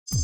Welcome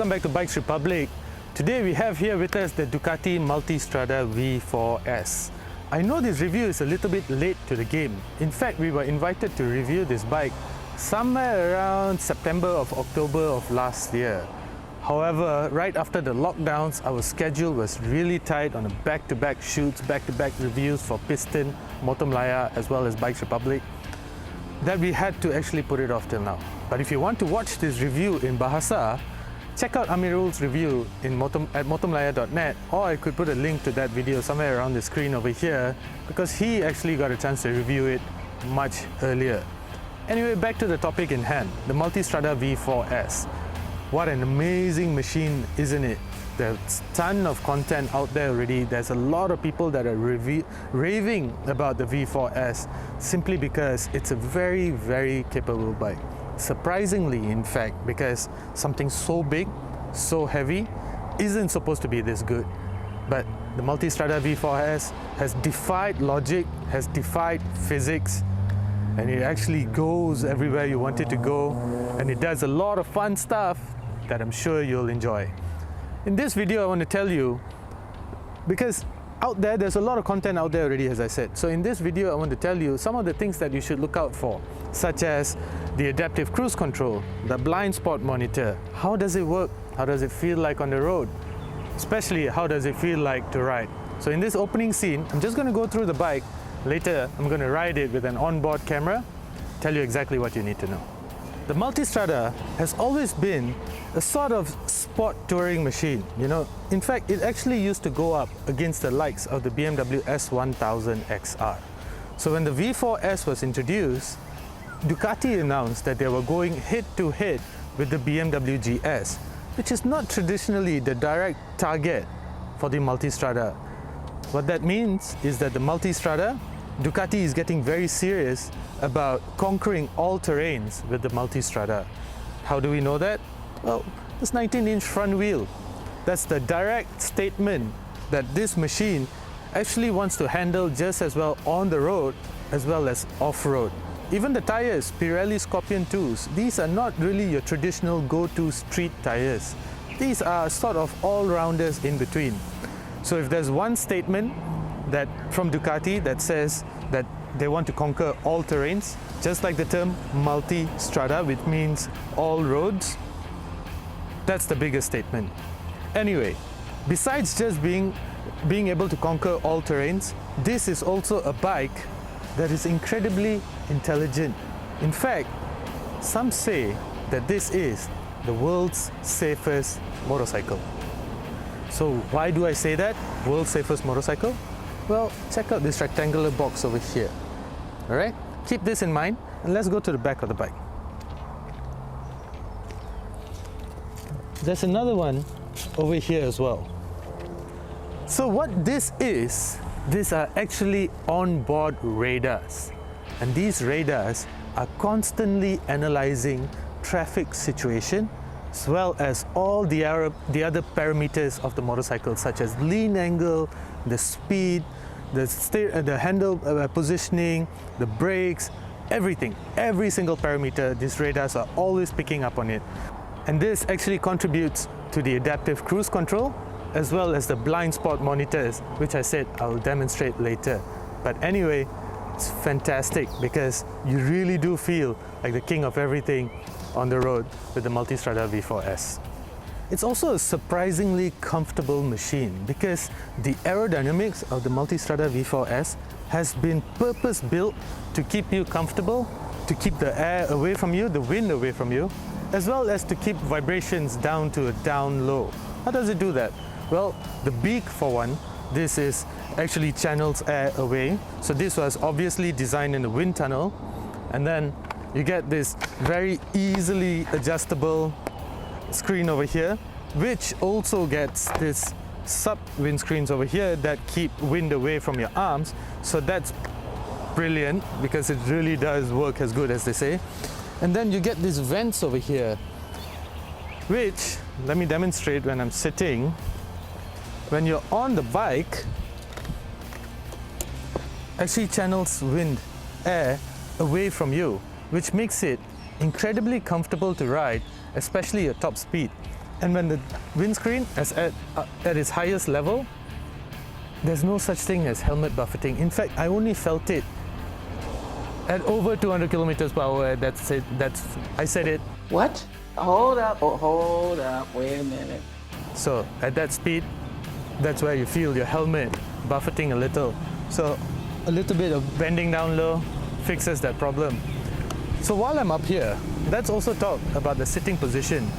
back to Bikes Republic. Today we have here with us the Ducati Multistrada V4S. I know this review is a little bit late to the game. In fact, we were invited to review this bike somewhere around September or October of last year. However, right after the lockdowns, our schedule was really tight on a back-to-back shoots, back-to-back reviews for Piston, Motor Malaya as well as Bikes Republic, that we had to actually put it off till now. But if you want to watch this review in Bahasa, check out Amirul's review at motormalaya.net, or I could put a link to that video somewhere around the screen over here because he actually got a chance to review it much earlier. Anyway, back to the topic in hand, the Multistrada V4S. What an amazing machine, isn't it? There's a ton of content out there already. There's a lot of people that are raving about the V4S simply because it's a very, very capable bike. Surprisingly, in fact, because something so big, so heavy, isn't supposed to be this good. But the Multistrada V4S has defied logic, has defied physics, and it actually goes everywhere you want it to go, and it does a lot of fun stuff that I'm sure you'll enjoy. In this video, I want to tell you, because out there, there's a lot of content out there already, as I said. So in this video, I want to tell you some of the things that you should look out for, such as the adaptive cruise control, the blind spot monitor. How does it work? How does it feel like on the road? Especially, how does it feel like to ride? So in this opening scene, I'm just going to go through the bike. Later, I'm going to ride it with an onboard camera, tell you exactly what you need to know. The Multistrada has always been a sort of sport touring machine, you know. In fact, it actually used to go up against the likes of the BMW S1000 XR. So when the V4S was introduced, Ducati announced that they were going head-to-head with the BMW GS, which is not traditionally the direct target for the Multistrada. What that means is that the Multistrada, Ducati is getting very serious about conquering all terrains with the Multistrada. How do we know that? Well, this 19-inch front wheel. That's the direct statement that this machine actually wants to handle just as well on the road as well as off-road. Even the tires, Pirelli Scorpion 2s, these are not really your traditional go-to street tires. These are sort of all-rounders in between. So if there's one statement that from Ducati that says that they want to conquer all terrains, just like the term Multistrada, which means all roads, that's the biggest statement. Anyway, besides just being able to conquer all terrains, this is also a bike that is incredibly intelligent. In fact, some say that this is the world's safest motorcycle. So why do I say that? World's safest motorcycle? Well, check out this rectangular box over here. Alright? Keep this in mind and let's go to the back of the bike. There's another one over here as well. So what this is, these are actually onboard radars. And these radars are constantly analyzing traffic situation as well as all the other parameters of the motorcycle, such as lean angle, the speed, the handle positioning, the brakes, everything. Every single parameter, these radars are always picking up on it. And this actually contributes to the adaptive cruise control as well as the blind spot monitors, which I said I'll demonstrate later. But anyway, it's fantastic because you really do feel like the king of everything on the road with the Multistrada V4S. It's also a surprisingly comfortable machine because the aerodynamics of the Multistrada V4S has been purpose-built to keep you comfortable, to keep the air away from you, the wind away from you, as well as to keep vibrations down to a down low. How does it do that? Well, the beak for one, this is actually channels air away. So this was obviously designed in the wind tunnel, and then you get this very easily adjustable screen over here, which also gets this sub windscreens over here that keep wind away from your arms, so that's brilliant because it really does work as good as they say. And then you get these vents over here, which, let me demonstrate when I'm sitting. When you're on the bike, actually channels wind, air away from you, which makes it incredibly comfortable to ride, especially at top speed. And when the windscreen is at its highest level, there's no such thing as helmet buffeting. In fact, I only felt it at over 200 kilometers per hour. That's it. I said it. What? Hold up, wait a minute. So at that speed, that's where you feel your helmet buffeting a little. So a little bit of bending down low fixes that problem. So while I'm up here, let's also talk about the sitting position.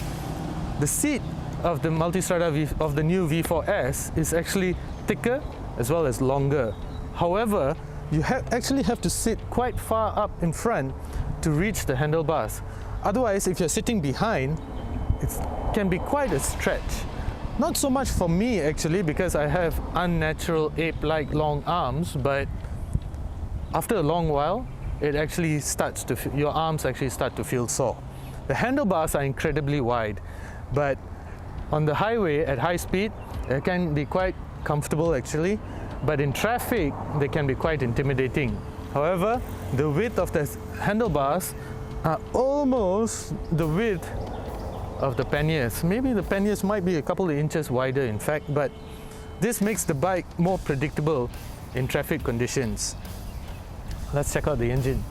The seat of the Multistrada of the new V4S is actually thicker as well as longer. However, you actually have to sit quite far up in front to reach the handlebars. Otherwise, if you're sitting behind, it can be quite a stretch. Not so much for me actually, because I have unnatural ape-like long arms, but after a long while, it actually starts to, your arms actually start to feel sore. The handlebars are incredibly wide, but on the highway at high speed, it can be quite comfortable actually, but in traffic, they can be quite intimidating. However, the width of the handlebars are almost the width of the panniers. Maybe the panniers might be a couple of inches wider in fact, but this makes the bike more predictable in traffic conditions. Let's check out the engine.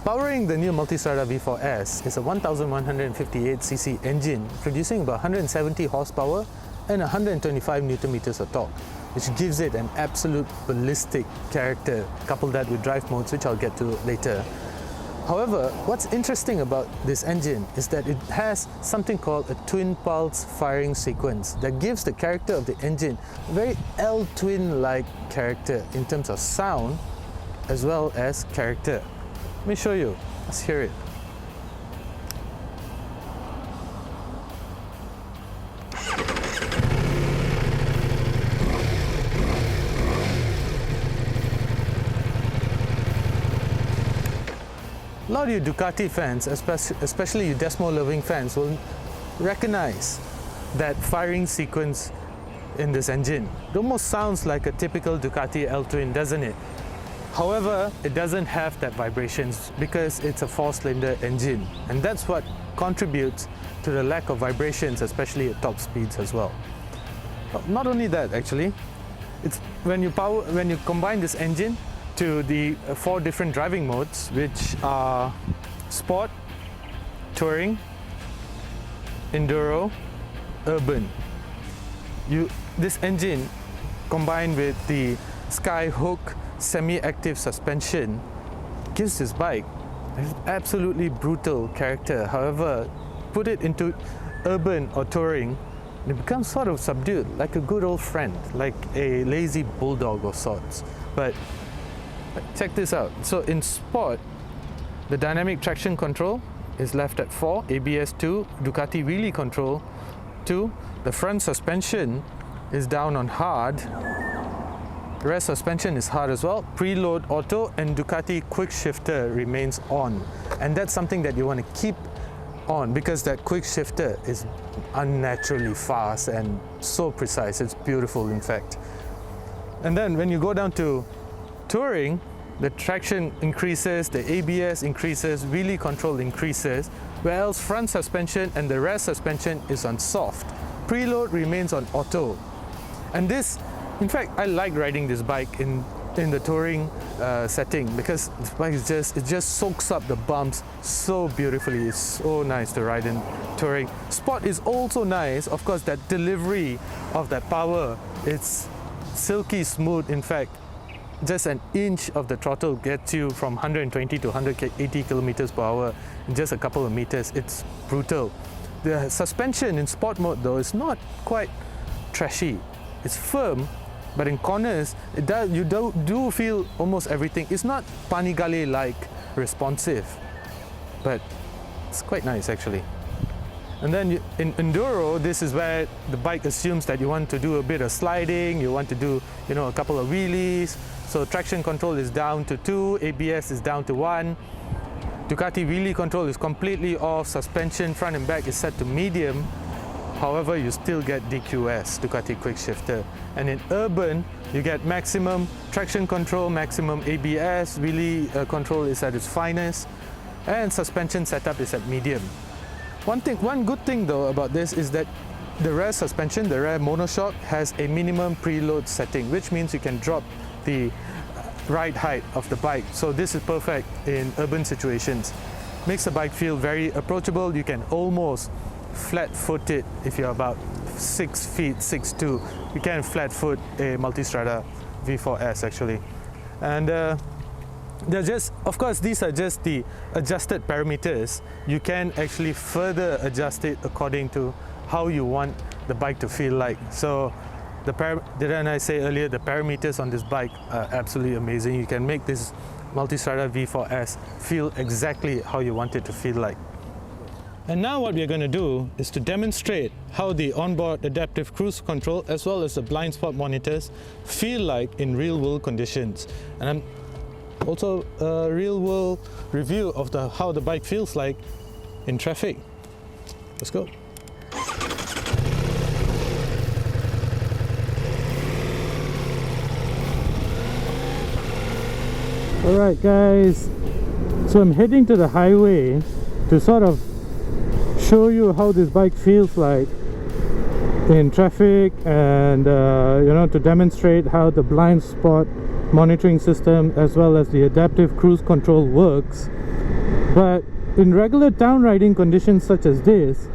Powering the new Multistrada V4S is a 1158cc engine producing about 170 horsepower and 125 Newton meters of torque, which gives it an absolute ballistic character. Couple that with drive modes, which I'll get to later. However, what's interesting about this engine is that it has something called a twin pulse firing sequence that gives the character of the engine a very L-twin-like character in terms of sound as well as character. Let me show you. Let's hear it. A lot of you Ducati fans, especially you Desmo-loving fans, will recognize that firing sequence in this engine. It almost sounds like a typical Ducati L-twin, doesn't it? However, it doesn't have that vibrations because it's a four-cylinder engine, and that's what contributes to the lack of vibrations, especially at top speeds as well. But not only that, actually, it's when you combine this engine to the 4 different driving modes, which are Sport, Touring, Enduro, Urban. This engine combined with the Skyhook semi-active suspension gives this bike an absolutely brutal character. However, put it into urban or touring, it becomes sort of subdued, like a good old friend, like a lazy bulldog of sorts. But check this out. So in Sport, the dynamic traction control is left at 4, ABS 2, Ducati wheelie control 2, the front suspension is down on hard, rear suspension is hard as well, preload auto, and Ducati quick shifter remains on. And that's something that you want to keep on because that quick shifter is unnaturally fast and so precise. It's beautiful, in fact. And then when you go down to touring, the traction increases, the ABS increases, wheelie control increases, whereas front suspension and the rear suspension is on soft. Preload remains on auto. And this, in fact, I like riding this bike in the touring setting because this bike is it just soaks up the bumps so beautifully. It's so nice to ride in touring. Sport is also nice. Of course, that delivery of that power, it's silky smooth. In fact, just an inch of the throttle gets you from 120 to 180 kilometers per hour in just a couple of meters. It's brutal. The suspension in sport mode though is not quite trashy. It's firm, but in corners, you do feel almost everything. It's not Panigale-like responsive, but it's quite nice actually. And then in Enduro, this is where the bike assumes that you want to do a bit of sliding, you want to do, you know, a couple of wheelies. So traction control is down to 2, ABS is down to 1. Ducati wheelie control is completely off, suspension front and back is set to medium. However, you still get DQS, Ducati Quick Shifter. And in urban, you get maximum traction control, maximum ABS, wheelie control is at its finest, and suspension setup is at medium. One good thing though about this is that the rear suspension, the rear monoshock, has a minimum preload setting, which means you can drop the ride height of the bike. So this is perfect in urban situations. Makes the bike feel very approachable. You can almost flat foot it if you're about 6 feet, 6'2". You can flat foot a Multistrada V4S actually. And they're just, of course, these are just the adjusted parameters. You can actually further adjust it according to how you want the bike to feel like. So didn't I say earlier, the parameters on this bike are absolutely amazing. You can make this Multistrada V4S feel exactly how you want it to feel like. And now what we're going to do is to demonstrate how the onboard adaptive cruise control as well as the blind spot monitors feel like in real world conditions. And I'm also a real world review of how the bike feels like in traffic. Let's go. Alright guys, so I'm heading to the highway to sort of show you how this bike feels like in traffic, and you know, to demonstrate how the blind spot monitoring system as well as the adaptive cruise control works. But in regular town riding conditions such as this,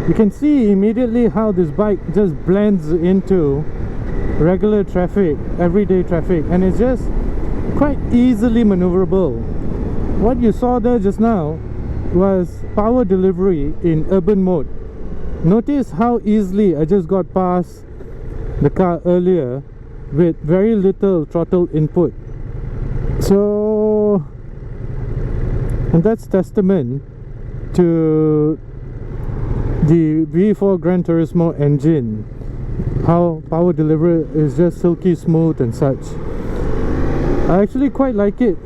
you can see immediately how this bike just blends into regular traffic, everyday traffic, and it's just quite easily maneuverable. What you saw there just now was power delivery in urban mode. Notice how easily I just got past the car earlier with very little throttle input. So, and that's testament to the V4 Gran Turismo engine, how power delivery is just silky smooth and such. I actually quite like it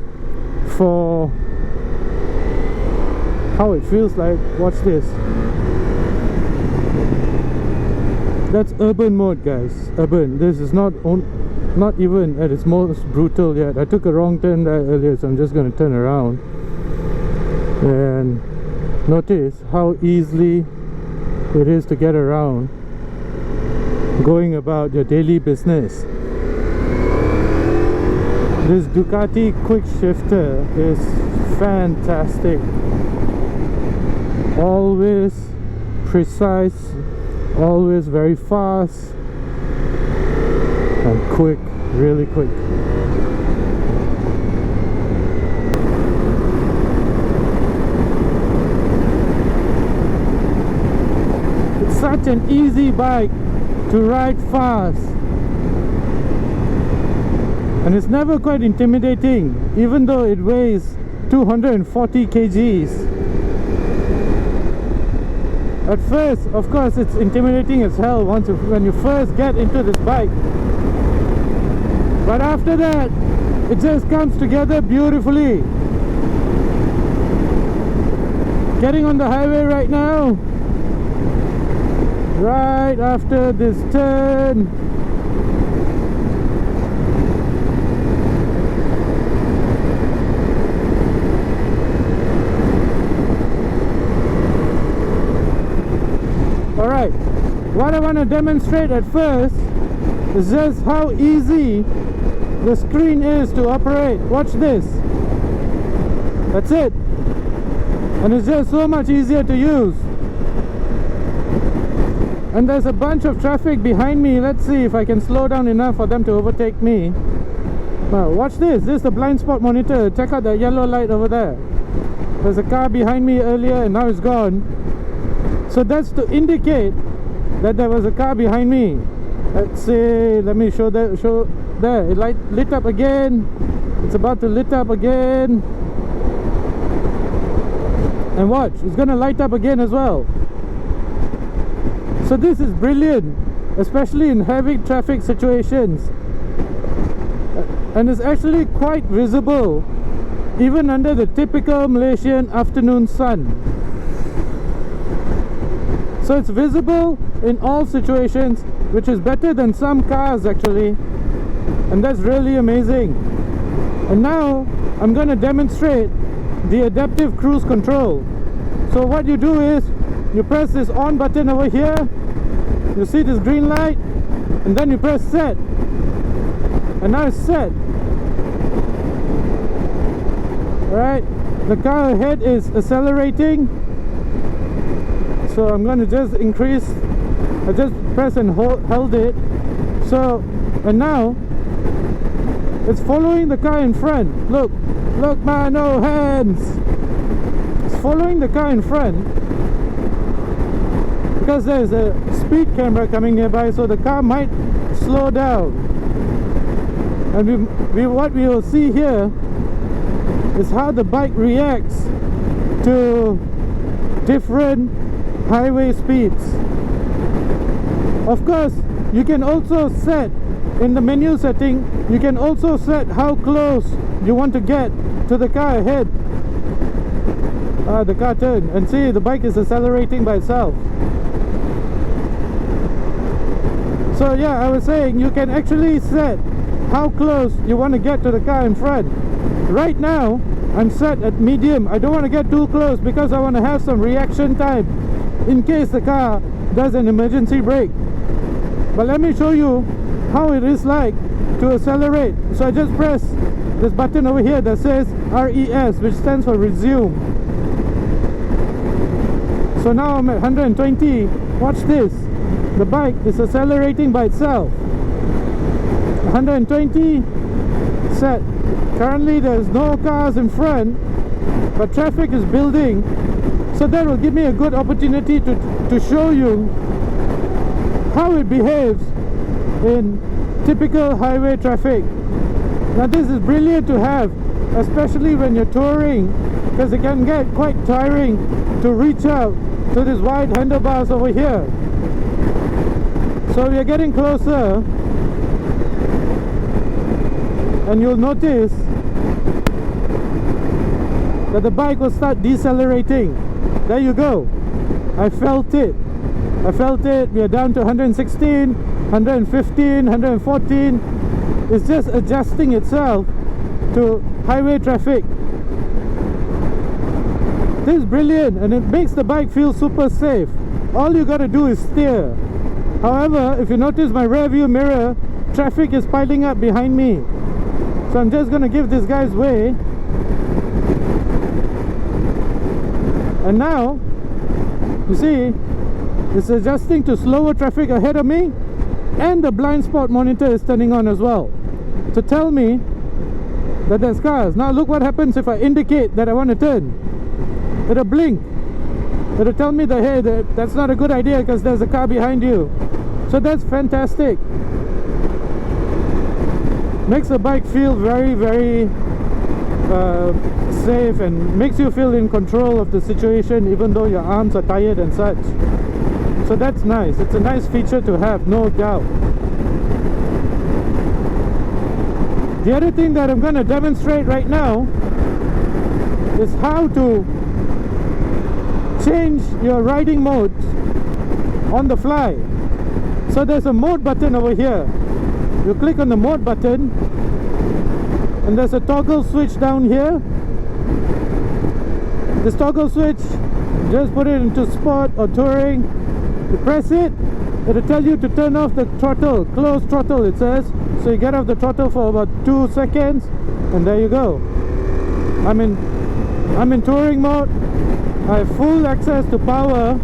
for how it feels like. Watch this. That's urban mode, guys. Urban. This is not even at its most brutal yet. I took a wrong turn there earlier, so I'm just going to turn around. And notice how easily it is to get around going about your daily business. This Ducati Quick Shifter is fantastic. Always precise, always very fast and quick, really quick. It's such an easy bike to ride fast, and it's never quite intimidating, even though it weighs 240 kgs. At first, of course, it's intimidating as hell when you first get into this bike. But after that, it just comes together beautifully. Getting on the highway right now, right after this turn. Alright, what I want to demonstrate at first is just how easy the screen is to operate. Watch this. That's it. And it's just so much easier to use. And there's a bunch of traffic behind me. Let's see if I can slow down enough for them to overtake me. Well, watch this. This is the blind spot monitor. Check out that yellow light over there. There's a car behind me earlier and now it's gone. So that's to indicate that there was a car behind me. Let's see, let me show there. It lit up again. It's about to lit up again. And watch, it's gonna light up again as well. So this is brilliant, especially in heavy traffic situations, and it's actually quite visible even under the typical Malaysian afternoon sun. So it's visible in all situations, which is better than some cars actually, and that's really amazing. And now I'm going to demonstrate the adaptive cruise control. So what you do is you press this on button over here, you see this green light, and then you press set, and now it's set. Right, the car ahead is accelerating, so I'm going to just increase. I just press and held it. So, and now it's following the car in front. Look man, no hands. It's following the car in front because there's a speed camera coming nearby, so the car might slow down. And what we will see here is how the bike reacts to different highway speeds. Of course, you can also set in the menu setting, you can also set how close you want to get to the car ahead. The car turned, and see, the bike is accelerating by itself. So yeah, I was saying you can actually set how close you want to get to the car in front. Right now I'm set at medium. I don't want to get too close because I want to have some reaction time in case the car does an emergency brake. But let me show you how it is like to accelerate. So I just press this button over here that says RES, which stands for resume. So now I'm at 120. Watch this, the bike is accelerating by itself. 120, set. Currently there's no cars in front, but traffic is building, so that will give me a good opportunity to show you how it behaves in typical highway traffic. Now this is brilliant to have, especially when you're touring, because it can get quite tiring to reach out to these wide handlebars over here. So we are getting closer, and you'll notice that the bike will start decelerating. There you go. I felt it. We are down to 116, 115, 114. It's just adjusting itself to highway traffic. This is brilliant, and it makes the bike feel super safe. All you gotta do is steer. However, if you notice my rear view mirror, traffic is piling up behind me. So I'm just gonna give this guy's way. And now, you see, it's adjusting to slower traffic ahead of me, and the blind spot monitor is turning on as well to tell me that there's cars. Now look what happens if I indicate that I want to turn. It'll blink. It'll tell me that, hey, that's not a good idea because there's a car behind you. So that's fantastic. Makes the bike feel very, very safe, and makes you feel in control of the situation even though your arms are tired and such. So that's nice. It's a nice feature to have, no doubt. The other thing that I'm going to demonstrate right now is how to change your riding modes on the fly. So there's a mode button over here. You click on the mode button, and there's a toggle switch down here. This toggle switch, just put it into sport or touring. You press it, it'll tell you to turn off the throttle, close throttle it says. So you get off the throttle for about 2 seconds, and there you go. I'm in touring mode. I have full access to power.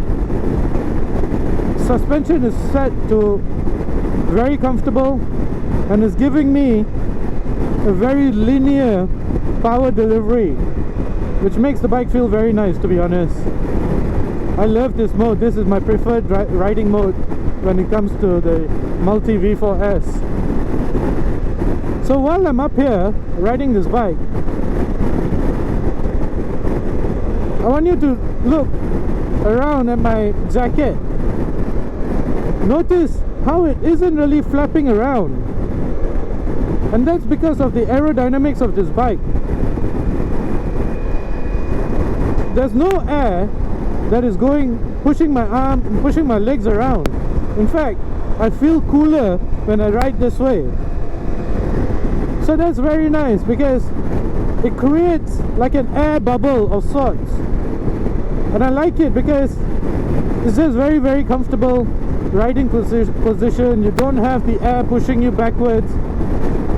Suspension is set to very comfortable, and is giving me a very linear power delivery, which makes the bike feel very nice, to be honest. I love this mode. This is my preferred riding mode when it comes to the Multi V4S. So while I'm up here riding this bike, I want you to look around at my jacket. notice how it isn't really flapping around, and that's because of the aerodynamics of this bike. There's no air that is pushing my arm, pushing my legs around. In fact, I feel cooler when I ride this way. So that's very nice because it creates like an air bubble of sorts, and I like it because it's just very, very comfortable riding position. You don't have the air pushing you backwards,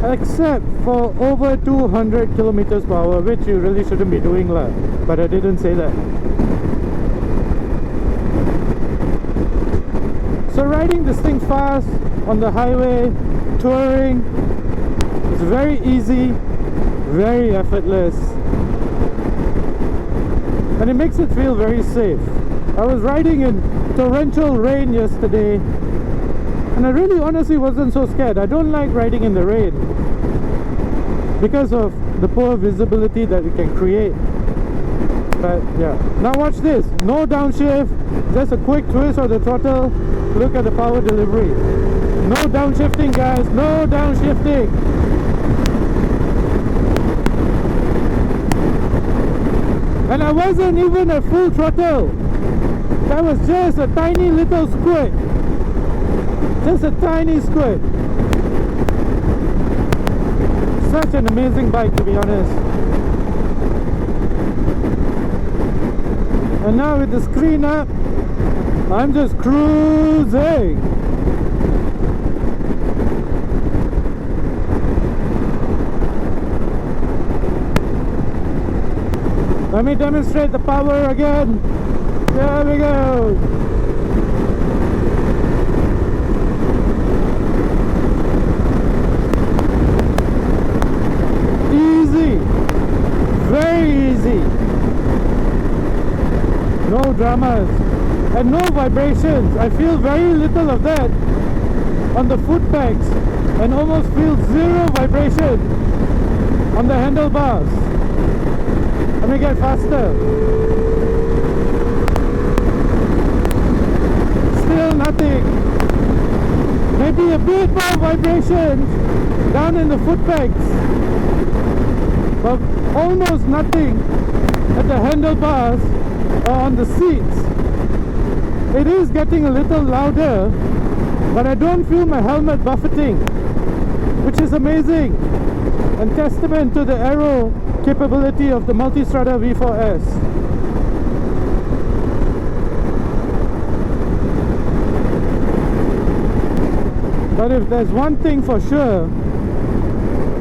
except for over 200 kilometers per hour, which you really shouldn't be doing lah, but I didn't say that. So riding this thing fast on the highway, touring, is very easy, very effortless, and it makes it feel very safe. I was riding in torrential rain yesterday, and I really honestly wasn't so scared. I don't like riding in the rain because of the poor visibility that it can create. But yeah, now watch this. No downshift, just a quick twist of the throttle. Look at the power delivery. No downshifting, guys, no downshifting. And I wasn't even at full throttle. That was just a tiny little squirt. Just a tiny squirt. Such an amazing bike, to be honest. And now with the screen up, I'm just cruising. Let me demonstrate the power again. There we go. Easy. Very easy. No dramas. And no vibrations. I feel very little of that on the foot pegs, and almost feel zero vibration on the handlebars. Let me get faster. Still nothing. Maybe a bit more vibration down in the foot pegs, but almost nothing at the handlebars or on the seats. It is getting a little louder, but I don't feel my helmet buffeting, which is amazing and testament to the aero capability of the Multistrada V4S. But if there's one thing for sure,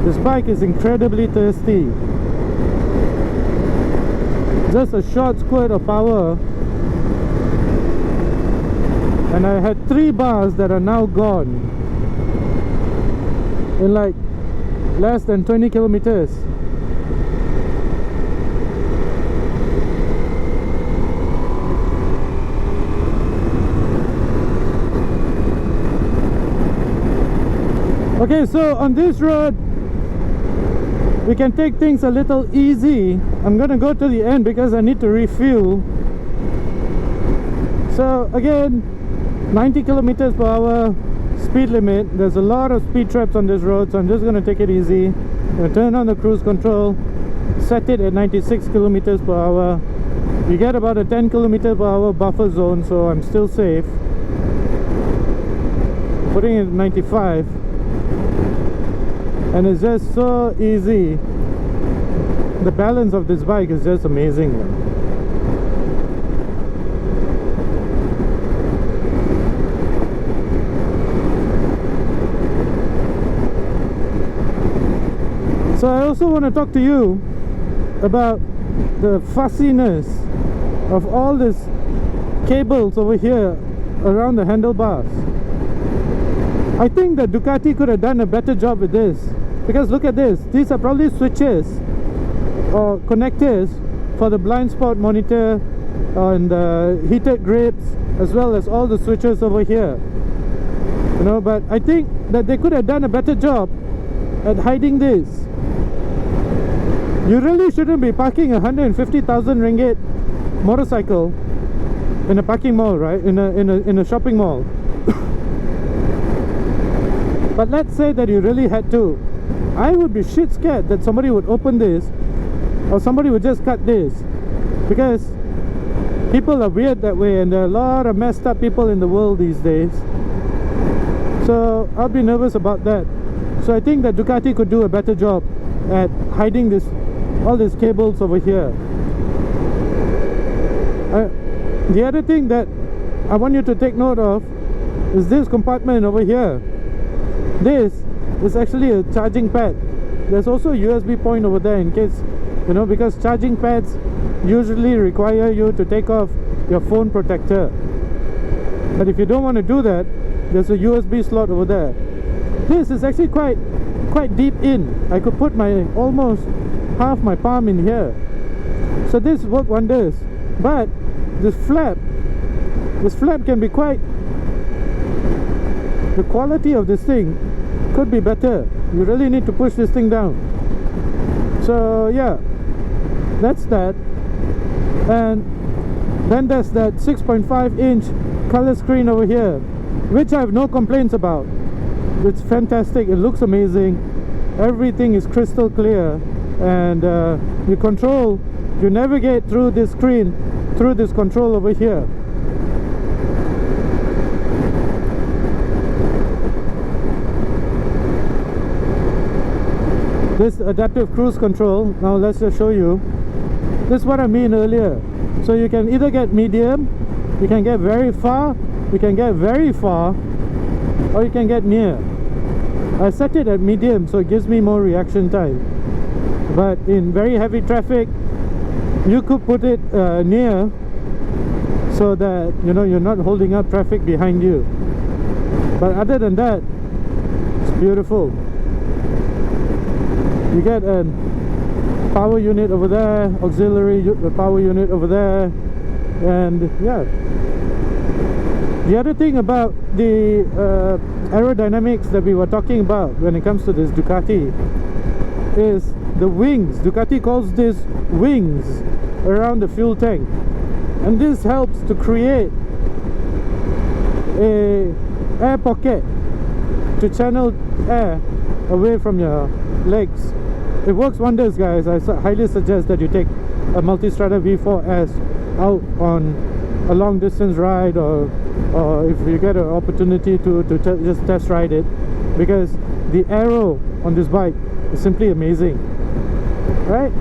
this bike is incredibly thirsty. Just a short squirt of power, and I had 3 bars that are now gone in like less than 20 kilometers. Okay, so on this road we can take things a little easy. I'm gonna go to the end because I need to refuel. So again, 90 kilometers per hour speed limit. There's a lot of speed traps on this road, so I'm just gonna take it easy. I'm gonna turn on the cruise control, set it at 96 kilometers per hour. You get about a 10 kilometer per hour buffer zone, so I'm still safe. Putting it at 95, and it's just so easy. The balance of this bike is just amazing, man. So I also want to talk to you about the fussiness of all these cables over here around the handlebars. I think that Ducati could have done a better job with this, because look at this. These are probably switches or connectors for the blind spot monitor and the heated grips, as well as all the switches over here, you know. But I think that they could have done a better job at hiding this. You really shouldn't be parking 150,000 ringgit motorcycle in a parking mall, right? In a shopping mall. But let's say that you really had to. I would be shit scared that somebody would open this or somebody would just cut this, because people are weird that way, and there are a lot of messed up people in the world these days. So I'll be nervous about that. So I think that Ducati could do a better job at hiding this, all these cables over here. The other thing that I want you to take note of is this compartment over here. This is actually a charging pad. There's also a USB point over there in case, you know, because charging pads usually require you to take off your phone protector. But if you don't want to do that, there's a USB slot over there. This is actually quite deep in. I could put my almost half my palm in here. So this worked wonders. But this flap can be quite, the quality of this thing could be better. You really need to push this thing down. So yeah, that's that. And then there's that 6.5 inch color screen over here, which I have no complaints about. It's fantastic, it looks amazing, everything is crystal clear, and you navigate through this screen through this control over here. This adaptive cruise control, now let's just show you. This is what I mean earlier. So you can either get medium, you can get very far, you can get very far, or you can get near. I set it at medium so it gives me more reaction time. But in very heavy traffic, you could put it near, so that you know you're not holding up traffic behind you. But other than that, it's beautiful. You get a power unit over there, auxiliary power unit over there, and yeah. The other thing about the aerodynamics that we were talking about when it comes to this Ducati is the wings. Ducati calls this wings around the fuel tank, and this helps to create a air pocket to channel air away from your legs. It works wonders, guys. I highly suggest that you take a Multistrada V4S out on a long distance ride, or if you get an opportunity to just test ride it, because the aero on this bike is simply amazing. Right?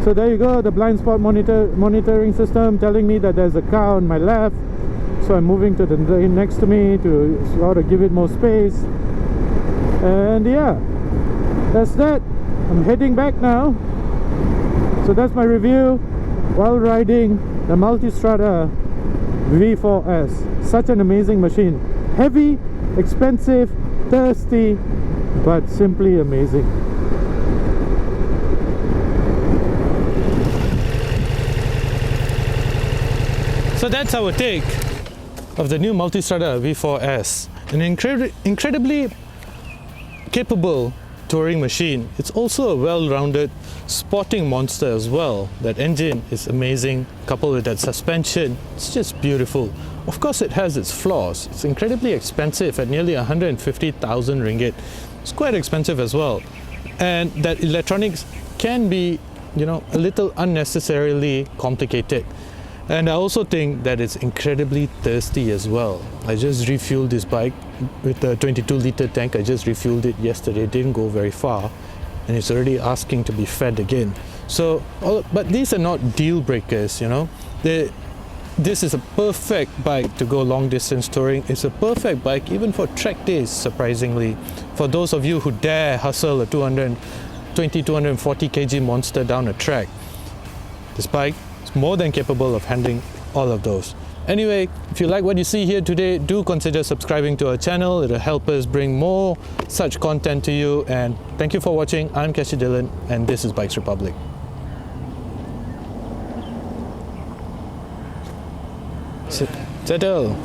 So there you go, the blind spot monitoring system telling me that there's a car on my left, so I'm moving to the lane next to me to sort of give it more space. And yeah, that's that. I'm heading back now. So that's my review while riding the Multistrada V4S. Such an amazing machine. Heavy, expensive, thirsty, but simply amazing. So that's our take of the new Multistrada V4S. An incredibly capable touring machine. It's also a well-rounded sporting monster as well. That engine is amazing, coupled with that suspension, it's just beautiful. Of course it has its flaws. It's incredibly expensive at nearly 150,000 ringgit. It's quite expensive as well, and that electronics can be, you know, a little unnecessarily complicated. And I also think that it's incredibly thirsty as well. I just refueled this bike with a 22-litre tank. I just refueled it yesterday. It didn't go very far, and it's already asking to be fed again. So, but these are not deal breakers, you know. This is a perfect bike to go long distance touring. It's a perfect bike even for track days, surprisingly. For those of you who dare hustle a 240 kg monster down a track, this bike is more than capable of handling all of those. Anyway, if you like what you see here today, do consider subscribing to our channel. It'll help us bring more such content to you. And thank you for watching. I'm Cashy Dillon, and this is Bikes Republic. Settle.